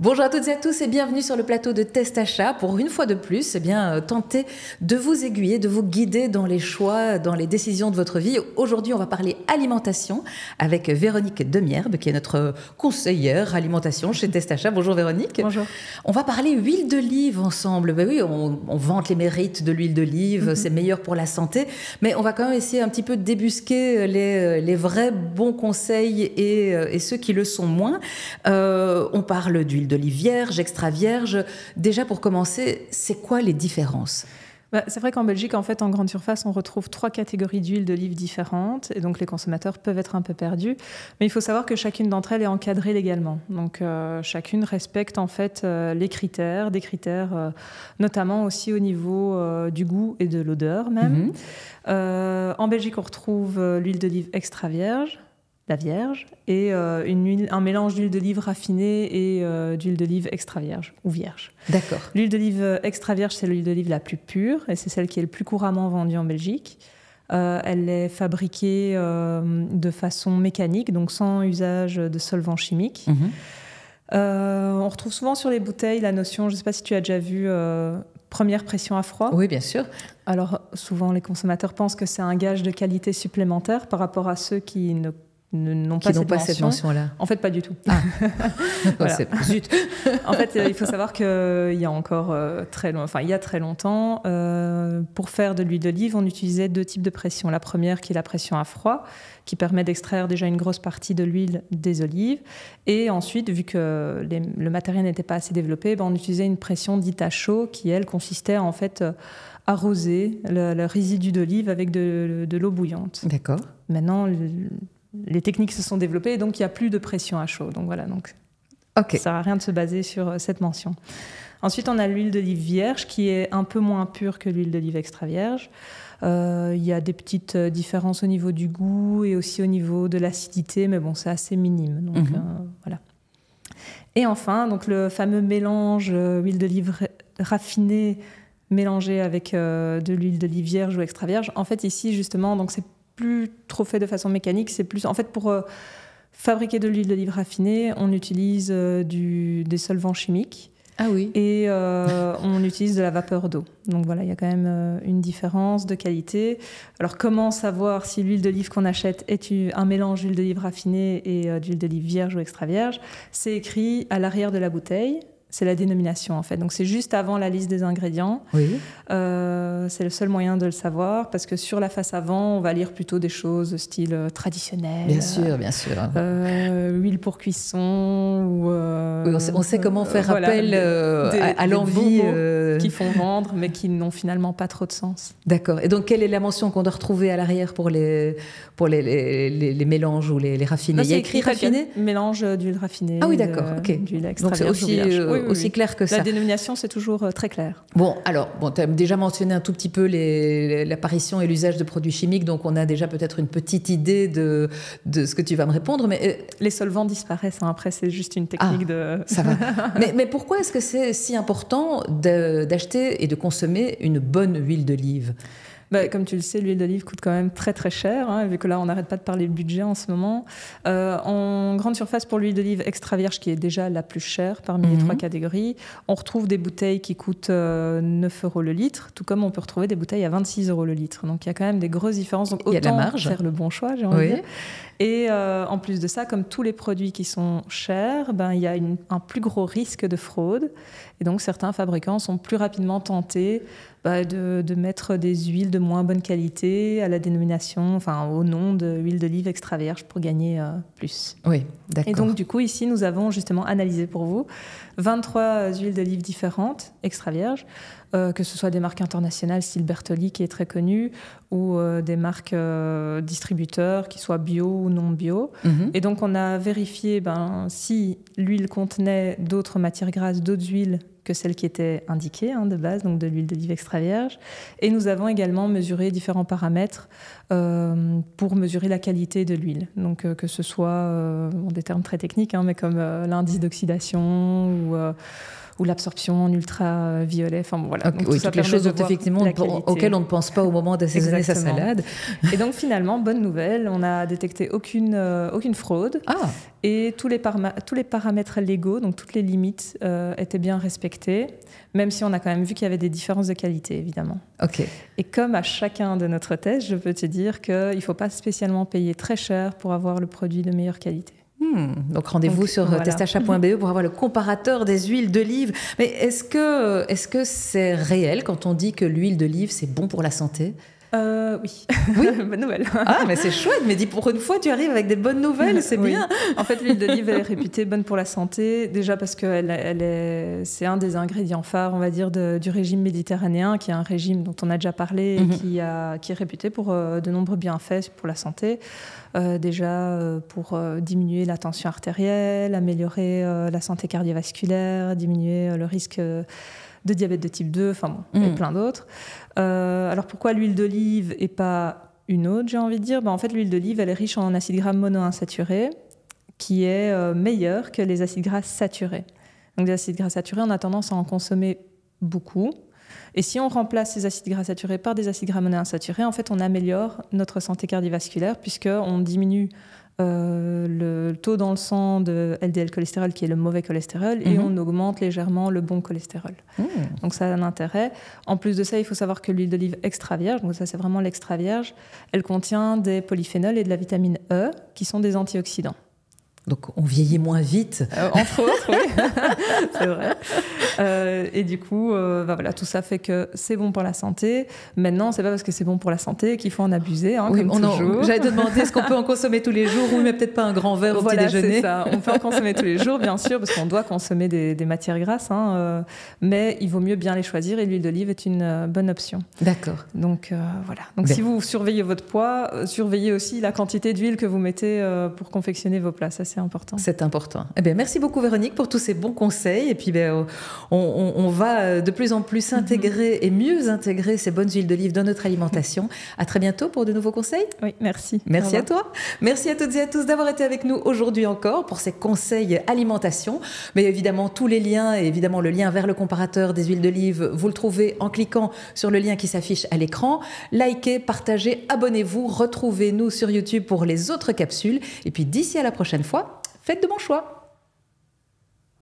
Bonjour à toutes et à tous et bienvenue sur le plateau de Test Achat pour une fois de plus tenter de vous aiguiller, de vous guider dans les choix, dans les décisions de votre vie. Aujourd'hui, on va parler alimentation avec Véronique Demierbe qui est notre conseillère alimentation chez Test Achat. Bonjour Véronique. Bonjour. On va parler huile d'olive ensemble. Ben oui, on vante les mérites de l'huile d'olive, c'est meilleur pour la santé, mais on va quand même essayer un petit peu de débusquer les vrais bons conseils et ceux qui le sont moins. On parle d'huile d'olive vierge, extra vierge. Déjà pour commencer, c'est quoi les différences ? C'est vrai qu'en Belgique, en grande surface, on retrouve 3 catégories d'huile d'olive différentes et donc les consommateurs peuvent être un peu perdus. Mais il faut savoir que chacune d'entre elles est encadrée légalement. Donc chacune respecte des critères notamment aussi au niveau du goût et de l'odeur même. En Belgique, on retrouve l'huile d'olive extra vierge, la vierge, et un mélange d'huile d'olive raffinée et d'huile d'olive extra vierge ou vierge. D'accord. L'huile d'olive extra vierge, c'est l'huile d'olive la plus pure et c'est celle qui est le plus couramment vendue en Belgique. Elle est fabriquée de façon mécanique, donc sans usage de solvants chimiques. On retrouve souvent sur les bouteilles la notion, je ne sais pas si tu as déjà vu, première pression à froid. Oui, bien sûr. Alors souvent, les consommateurs pensent que c'est un gage de qualité supplémentaire par rapport à ceux qui n'ont pas cette mention-là. En fait, pas du tout. Ah. Voilà. Zut. En fait, il faut savoir qu'il y a encore il y a très longtemps, pour faire de l'huile d'olive, on utilisait 2 types de pression. La première, qui est la pression à froid, qui permet d'extraire déjà une grosse partie de l'huile des olives. Et ensuite, vu que le matériel n'était pas assez développé, on utilisait une pression dite à chaud, qui, elle, consistait à arroser le résidu d'olive avec de l'eau bouillante. D'accord. Maintenant, les techniques se sont développées et donc il n'y a plus de pression à chaud. Donc voilà, okay. Ça ne sert à rien de se baser sur cette mention. Ensuite, on a l'huile d'olive vierge qui est un peu moins pure que l'huile d'olive extra vierge. Il y a des petites différences au niveau du goût et aussi au niveau de l'acidité, mais bon, c'est assez minime. Donc voilà. Et enfin, donc le fameux mélange huile d'olive raffinée mélangée avec de l'huile d'olive vierge ou extra vierge. En fait, ici, justement, donc c'est plus trop fait de façon mécanique, c'est plus en fait pour fabriquer de l'huile d'olive raffinée, on utilise des solvants chimiques. Ah oui. Et on utilise de la vapeur d'eau. Donc voilà, il y a quand même une différence de qualité. Alors comment savoir si l'huile d'olive qu'on achète est un mélange d'huile d'olive raffinée et d'huile d'olive vierge ou extra vierge ? C'est écrit à l'arrière de la bouteille. C'est la dénomination en fait. Donc c'est juste avant la liste des ingrédients. Oui. C'est le seul moyen de le savoir parce que sur la face avant, on va lire plutôt des choses style traditionnel. Bien sûr, bien sûr. Huile pour cuisson ou. Oui, on sait comment faire appel à l'envie. Qui font vendre, mais qui n'ont finalement pas trop de sens. D'accord. Et donc, quelle est la mention qu'on doit retrouver à l'arrière pour les mélanges ou les raffinés ? Non, il y a écrit raffiné ? Mélange d'huile raffinée. Ah oui, d'accord. Ok. D'huile extra donc, c'est aussi clair que ça. La dénomination, c'est toujours très clair. Bon, alors, tu as déjà mentionné un tout petit peu l'apparition et l'usage de produits chimiques, donc on a déjà peut-être une petite idée de ce que tu vas me répondre. Mais les solvants disparaissent. Après, c'est juste une technique de. Ça va. mais pourquoi est-ce que c'est si important d'acheter et de consommer une bonne huile d'olive ? Comme tu le sais, l'huile d'olive coûte quand même très très cher, vu que là on n'arrête pas de parler de budget en ce moment. En grande surface, pour l'huile d'olive extra vierge, qui est déjà la plus chère parmi les 3 catégories, on retrouve des bouteilles qui coûtent 9 € le litre, tout comme on peut retrouver des bouteilles à 26 € le litre. Donc il y a quand même des grosses différences. Donc il y a de la autant marge. Faire le bon choix, j'ai envie de dire. Et en plus de ça, comme tous les produits qui sont chers, il y a un plus gros risque de fraude. Et donc certains fabricants sont plus rapidement tentés de mettre des huiles de moins bonne qualité à la dénomination, au nom de huile d'olive extra vierge pour gagner plus. Oui, d'accord. Et donc du coup, ici, nous avons justement analysé pour vous 23 huiles d'olive différentes, extra vierges, que ce soit des marques internationales style Bertolli qui est très connu, ou des marques distributeurs qui soient bio ou non bio. Et donc on a vérifié si l'huile contenait d'autres matières grasses, d'autres huiles que celles qui étaient indiquées de base, donc de l'huile d'olive extra vierge. Et nous avons également mesuré différents paramètres pour mesurer la qualité de l'huile. Donc que ce soit des termes très techniques, mais comme l'indice d'oxydation ou l'absorption en ultraviolet. Enfin, voilà. Donc, oui, toutes les choses auxquelles on ne pense pas au moment d'assaisonner sa salade. Et donc finalement, bonne nouvelle, on n'a détecté aucune fraude. Et tous les paramètres légaux, donc toutes les limites, étaient bien respectés, même si on a quand même vu qu'il y avait des différences de qualité, évidemment. Et comme à chacun de notre test, je peux te dire qu'il ne faut pas spécialement payer très cher pour avoir le produit de meilleure qualité. Donc rendez-vous sur testachat.be pour avoir le comparateur des huiles d'olive. Mais est-ce que c'est réel quand on dit que l'huile d'olive c'est bon pour la santé ? Oui. Bonne nouvelle. Mais c'est chouette, mais dis pour une fois tu arrives avec des bonnes nouvelles, c'est bien. En fait, l'huile d'olive est réputée bonne pour la santé, déjà parce que c'est un des ingrédients phares, on va dire, du régime méditerranéen, qui est un régime dont on a déjà parlé et qui est réputé pour de nombreux bienfaits pour la santé. Pour diminuer la tension artérielle, améliorer la santé cardiovasculaire, diminuer le risque de diabète de type 2, et plein d'autres. Alors pourquoi l'huile d'olive et pas une autre, j'ai envie de dire ? En fait, l'huile d'olive, elle est riche en acides gras monoinsaturés, qui est meilleur que les acides gras saturés. Donc les acides gras saturés, on a tendance à en consommer beaucoup. Et si on remplace ces acides gras saturés par des acides gras monoinsaturés, en fait, on améliore notre santé cardiovasculaire puisqu'on diminue le taux dans le sang de LDL cholestérol, qui est le mauvais cholestérol, et on augmente légèrement le bon cholestérol. Donc ça a un intérêt. En plus de ça, il faut savoir que l'huile d'olive extra vierge, donc ça c'est vraiment l'extra vierge, elle contient des polyphénols et de la vitamine E, qui sont des antioxydants. Donc on vieillit moins vite. Entre autres, oui, c'est vrai. Et du coup, voilà, tout ça fait que c'est bon pour la santé. Maintenant, c'est pas parce que c'est bon pour la santé qu'il faut en abuser, comme toujours. J'allais te demander, est-ce qu'on peut en consommer tous les jours ? Oui, mais peut-être pas un grand verre au petit déjeuner. C'est ça. On peut en consommer tous les jours, bien sûr, parce qu'on doit consommer des matières grasses. Mais il vaut mieux bien les choisir et l'huile d'olive est une bonne option. D'accord. Donc voilà. Donc si vous surveillez votre poids, surveillez aussi la quantité d'huile que vous mettez pour confectionner vos plats. Ça, c'est important. C'est important. Merci beaucoup Véronique pour tous ces bons conseils. Et puis on va de plus en plus intégrer et mieux intégrer ces bonnes huiles d'olive dans notre alimentation. À très bientôt pour de nouveaux conseils. Oui, merci. Merci à toi. Merci à toutes et à tous d'avoir été avec nous aujourd'hui encore pour ces conseils alimentation. Mais évidemment, tous les liens et évidemment le lien vers le comparateur des huiles d'olive, vous le trouvez en cliquant sur le lien qui s'affiche à l'écran. Likez, partagez, abonnez-vous, retrouvez-nous sur YouTube pour les autres capsules. Et puis d'ici à la prochaine fois, faites de bons choix.